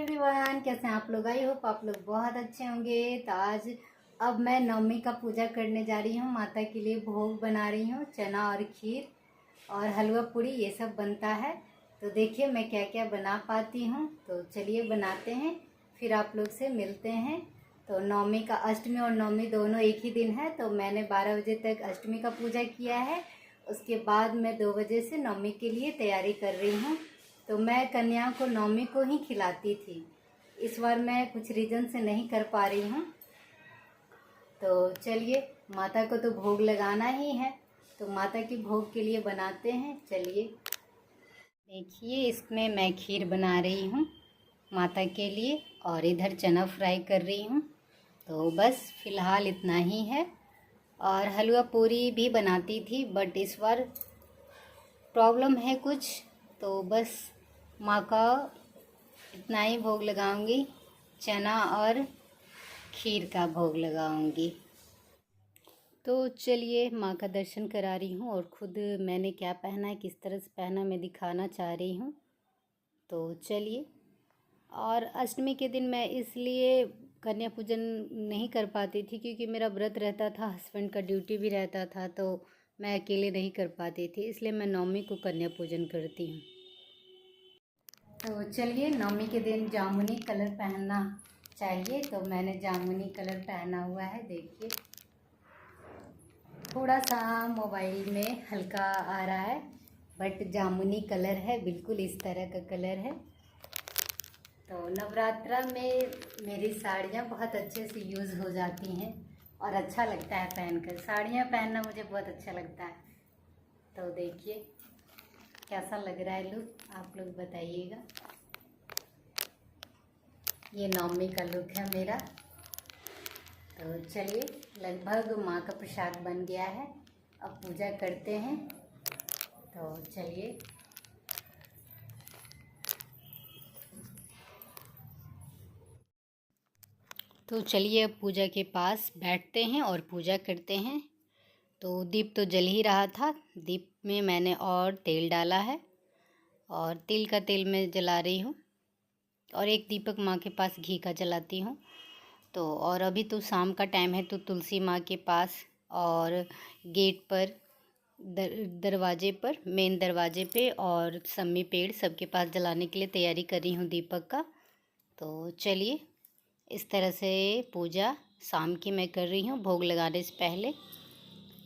Everyone, कैसे हैं आप लोग। आई होप आप लोग बहुत अच्छे होंगे। तो आज अब मैं नवमी का पूजा करने जा रही हूँ। माता के लिए भोग बना रही हूँ। चना और खीर और हलवा पूड़ी ये सब बनता है। तो देखिए मैं क्या क्या बना पाती हूँ। तो चलिए बनाते हैं, फिर आप लोग से मिलते हैं। तो नवमी का, अष्टमी और नवमी दोनों एक ही दिन है। तो मैंने 12 बजे तक अष्टमी का पूजा किया है। उसके बाद मैं 2 बजे से नवमी के लिए तैयारी कर रही हूँ। तो मैं कन्या को नवमी को ही खिलाती थी। इस बार मैं कुछ रीज़न से नहीं कर पा रही हूँ। तो चलिए, माता को तो भोग लगाना ही है, तो माता की भोग के लिए बनाते हैं। चलिए देखिए, इसमें मैं खीर बना रही हूँ माता के लिए और इधर चना फ्राई कर रही हूँ। तो बस फ़िलहाल इतना ही है। और हलवा पूरी भी बनाती थी, बट इस बार प्रॉब्लम है कुछ, तो बस माँ का इतना ही भोग लगाऊंगी। चना और खीर का भोग लगाऊंगी। तो चलिए, माँ का दर्शन करा रही हूँ और ख़ुद मैंने क्या पहना है, किस तरह से पहना, मैं दिखाना चाह रही हूँ। तो चलिए। और अष्टमी के दिन मैं इसलिए कन्या पूजन नहीं कर पाती थी क्योंकि मेरा व्रत रहता था, हस्बैंड का ड्यूटी भी रहता था, तो मैं अकेले नहीं कर पाती थी। इसलिए मैं नवमी को कन्या पूजन करती हूँ। तो चलिए, नवमी के दिन जामुनी कलर पहनना चाहिए, तो मैंने जामुनी कलर पहना हुआ है। देखिए, थोड़ा सा मोबाइल में हल्का आ रहा है, बट जामुनी कलर है, बिल्कुल इस तरह का कलर है। तो नवरात्रा में मेरी साड़ियाँ बहुत अच्छे से यूज़ हो जाती हैं और अच्छा लगता है पहनकर। साड़ियाँ पहनना मुझे बहुत अच्छा लगता है। तो देखिए कैसा लग रहा है लुक, आप लोग बताइएगा। ये नवमी का लुक है मेरा। तो चलिए, लगभग माँ का प्रसाद बन गया है। अब पूजा करते हैं। तो चलिए। तो चलिए, अब पूजा के पास बैठते हैं और पूजा करते हैं। तो दीप तो जल ही रहा था। दीप में मैंने और तेल डाला है और तिल का तेल मैं जला रही हूँ और एक दीपक माँ के पास घी का जलाती हूँ। तो और अभी तो शाम का टाइम है, तो तुलसी माँ के पास और गेट पर, दरवाजे पर, मेन दरवाजे पे और सम्मी पेड़ सबके पास जलाने के लिए तैयारी कर रही हूँ दीपक का। तो चलिए, इस तरह से पूजा शाम की मैं कर रही हूँ भोग लगाने से पहले।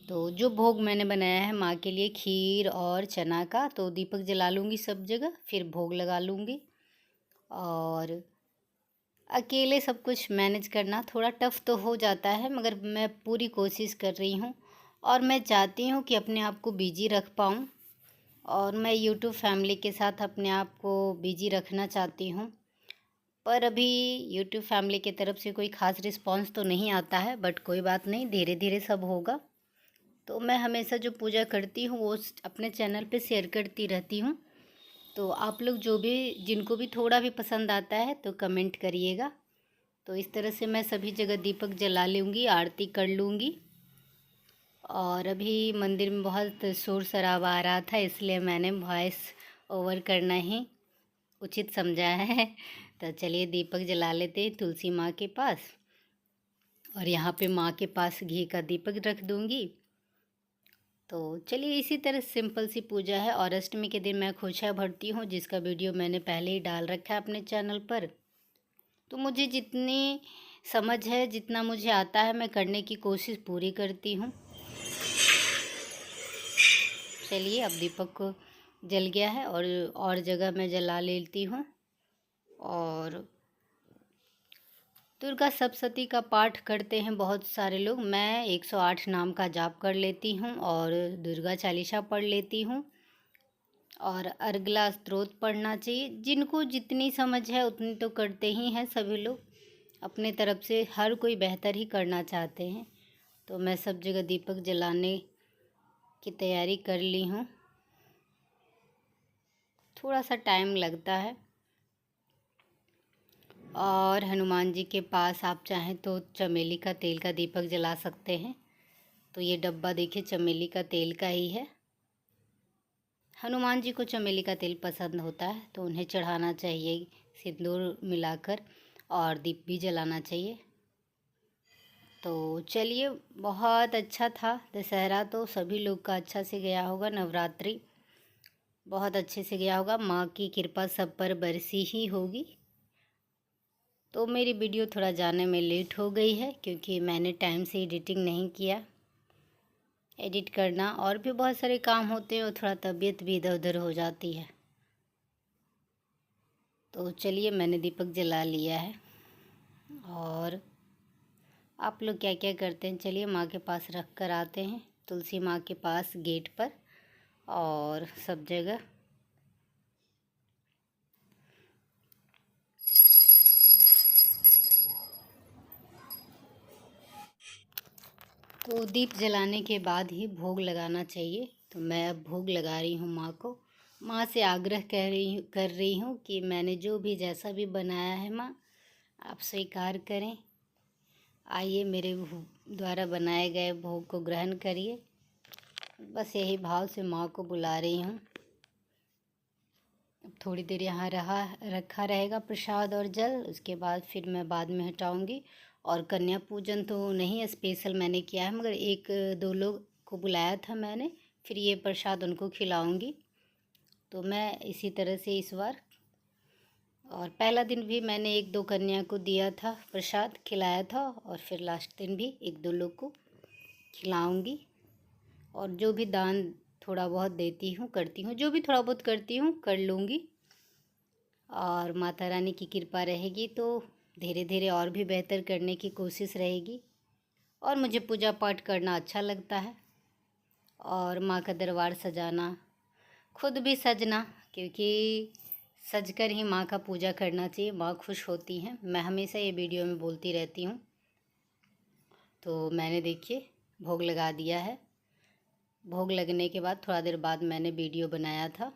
तो जो भोग मैंने बनाया है माँ के लिए, खीर और चना का, तो दीपक जला लूँगी सब जगह, फिर भोग लगा लूँगी। और अकेले सब कुछ मैनेज करना थोड़ा टफ़ तो हो जाता है, मगर मैं पूरी कोशिश कर रही हूँ और मैं चाहती हूँ कि अपने आप को बिजी रख पाऊँ। और मैं यूट्यूब फैमिली के साथ अपने आप को बिजी रखना चाहती हूँ, पर अभी यूट्यूब फैमिली की तरफ से कोई ख़ास रिस्पांस तो नहीं आता है, बट कोई बात नहीं, धीरे धीरे सब होगा। तो मैं हमेशा जो पूजा करती हूँ वो अपने चैनल पे शेयर करती रहती हूँ। तो आप लोग जो भी, जिनको भी थोड़ा भी पसंद आता है तो कमेंट करिएगा। तो इस तरह से मैं सभी जगह दीपक जला लूँगी, आरती कर लूँगी। और अभी मंदिर में बहुत शोर शराबा आ रहा था, इसलिए मैंने वॉइस ओवर करना ही उचित समझा है। तो चलिए, दीपक जला लेते हैं तुलसी माँ के पास और यहाँ पे माँ के पास घी का दीपक रख दूँगी। तो चलिए, इसी तरह सिंपल सी पूजा है। और अष्टमी के दिन मैं खोछा भरती हूँ, जिसका वीडियो मैंने पहले ही डाल रखा है अपने चैनल पर। तो मुझे जितनी समझ है, जितना मुझे आता है, मैं करने की कोशिश पूरी करती हूँ। चलिए, अब दीपक को जल गया है और जगह मैं जला लेती हूँ। और दुर्गा सप्तशती का पाठ करते हैं बहुत सारे लोग। मैं 108 नाम का जाप कर लेती हूँ और दुर्गा चालीसा पढ़ लेती हूँ और अर्गला स्तोत्र पढ़ना चाहिए। जिनको जितनी समझ है उतनी तो करते ही हैं सभी लोग, अपने तरफ से हर कोई बेहतर ही करना चाहते हैं। तो मैं सब जगह दीपक जलाने की तैयारी कर ली हूँ। थोड़ा सा टाइम लगता है। और हनुमान जी के पास आप चाहें तो चमेली का तेल का दीपक जला सकते हैं। तो ये डब्बा देखिए, चमेली का तेल का ही है। हनुमान जी को चमेली का तेल पसंद होता है, तो उन्हें चढ़ाना चाहिए सिंदूर मिलाकर, और दीप भी जलाना चाहिए। तो चलिए, बहुत अच्छा था दशहरा, तो सभी लोग का अच्छा से गया होगा, नवरात्रि बहुत अच्छे से गया होगा। माँ की कृपा सब पर बरसी ही होगी। तो मेरी वीडियो थोड़ा जाने में लेट हो गई है क्योंकि मैंने टाइम से एडिटिंग नहीं किया। एडिट करना और भी बहुत सारे काम होते हैं और थोड़ा तबीयत भी इधर उधर हो जाती है। तो चलिए, मैंने दीपक जला लिया है। और आप लोग क्या क्या करते हैं, चलिए माँ के पास रख कर आते हैं, तुलसी माँ के पास, गेट पर और सब जगह। तो दीप जलाने के बाद ही भोग लगाना चाहिए। तो मैं अब भोग लगा रही हूँ माँ को। माँ से आग्रह कर रही हूँ कि मैंने जो भी जैसा भी बनाया है माँ, आप स्वीकार करें। आइए, मेरे द्वारा बनाए गए भोग को ग्रहण करिए। बस यही भाव से माँ को बुला रही हूँ। अब थोड़ी देर यहाँ रखा रहेगा प्रसाद और जल, उसके बाद फिर मैं बाद में हटाऊँगी। और कन्या पूजन तो नहीं स्पेशल मैंने किया है, मगर एक दो लोग को बुलाया था मैंने, फिर ये प्रसाद उनको खिलाऊँगी। तो मैं इसी तरह से इस बार, और पहला दिन भी मैंने एक दो कन्या को दिया था, प्रसाद खिलाया था, और फिर लास्ट दिन भी एक दो लोग को खिलाऊँगी। और जो भी दान थोड़ा बहुत देती हूँ, करती हूँ, जो भी थोड़ा बहुत करती हूँ कर लूँगी। और माता रानी की कृपा रहेगी तो धीरे धीरे और भी बेहतर करने की कोशिश रहेगी। और मुझे पूजा पाठ करना अच्छा लगता है, और माँ का दरबार सजाना, खुद भी सजना, क्योंकि सजकर ही माँ का पूजा करना चाहिए, माँ खुश होती हैं। मैं हमेशा ये वीडियो में बोलती रहती हूँ। तो मैंने देखिए भोग लगा दिया है। भोग लगने के बाद थोड़ा देर बाद मैंने वीडियो बनाया था।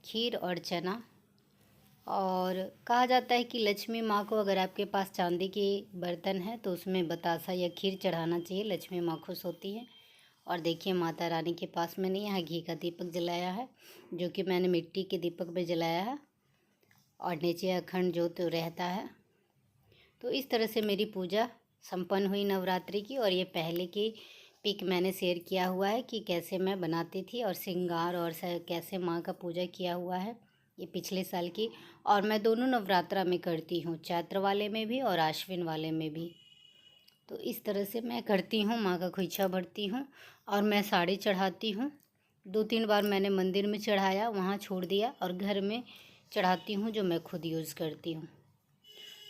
खीर और चना। और कहा जाता है कि लक्ष्मी माँ को अगर आपके पास चांदी के बर्तन है तो उसमें बतासा या खीर चढ़ाना चाहिए, लक्ष्मी माँ खुश होती हैं। और देखिए, माता रानी के पास मैंने यहाँ घी का दीपक जलाया है, जो कि मैंने मिट्टी के दीपक में जलाया है, और नीचे अखंड ज्योत रहता है। तो इस तरह से मेरी पूजा संपन्न हुई नवरात्रि की। और ये पहले की पिक मैंने शेयर किया हुआ है कि कैसे मैं बनाती थी, और श्रृंगार और कैसे माँ का पूजा किया हुआ है, ये पिछले साल की। और मैं दोनों नवरात्रा में करती हूँ, चैत्र वाले में भी और आश्विन वाले में भी। तो इस तरह से मैं करती हूँ, माँ का खोइछा भरती हूँ, और मैं साड़ी चढ़ाती हूँ। 2-3 बार मैंने मंदिर में चढ़ाया, वहाँ छोड़ दिया, और घर में चढ़ाती हूँ जो मैं खुद यूज़ करती हूँ।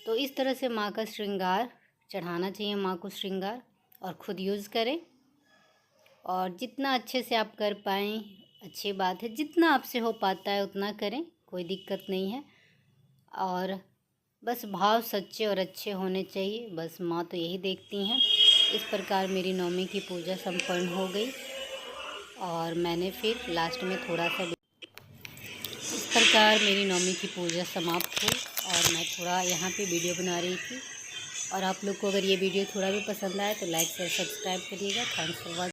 तो इस तरह से माँ का श्रृंगार चढ़ाना चाहिए, माँ को श्रृंगार, और ख़ुद यूज़ करें। और जितना अच्छे से आप कर पाएँ अच्छी बात है, जितना आपसे हो पाता है उतना करें, कोई दिक्कत नहीं है। और बस भाव सच्चे और अच्छे होने चाहिए, बस माँ तो यही देखती हैं। इस प्रकार मेरी नवमी की पूजा संपन्न हो गई, और मैंने फिर लास्ट में थोड़ा सा, इस प्रकार मेरी नवमी की पूजा समाप्त हुई। और मैं थोड़ा यहाँ पे वीडियो बना रही थी। और आप लोग को अगर ये वीडियो थोड़ा भी पसंद आए तो लाइक शेयर सब्सक्राइब करिएगा। Thanks for watching.